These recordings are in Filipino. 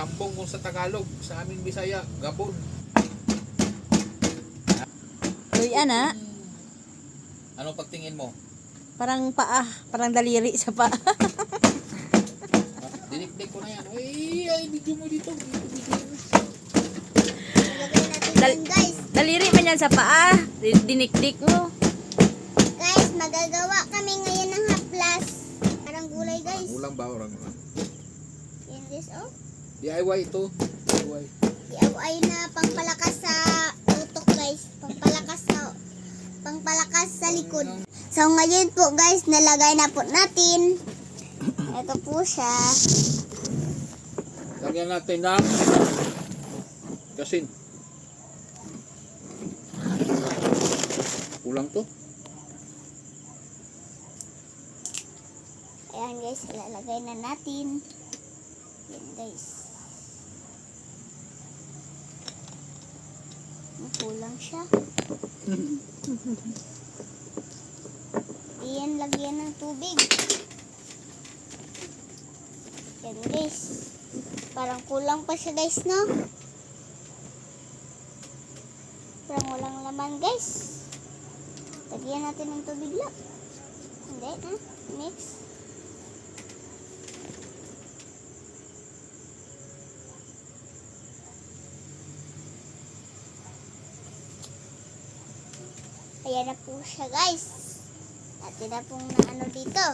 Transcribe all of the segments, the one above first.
Sambong kung sa Tagalog, sa aming Bisaya, gabon. Luya na. Anong pagtingin mo? Parang paa. Parang daliri sa paa. Dinikdik ko na yan. Ay, video mo dito. Lagay natin yan, guys. Daliri man yan sa paa. Dinikdik mo. Guys, magagawa kami ngayon ng haplas. Parang gulay, guys. Ulang ba? Orang ulang. Yan, guys, oh. DIY ito. DIY. DIY na pangpalakas sa utok, guys. Pangpalakas sa likod. So, ngayon po, guys, nalagay na po natin. Ito po siya. Lagyan natin ng kasin. Kulang to. Ayan, guys, ilalagay na natin. Yan, guys. Kulang siya. Iyan, lagyan ng tubig. Yan, guys. Parang kulang pa siya, guys, no? Parang walang laman, guys. Lagyan natin ng tubig lang. Hindi, ha? Mix. Ayan na po siya, guys. Natin na pong naano dito.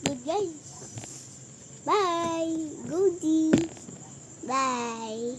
Good, guys. Bye. Goodie. Bye.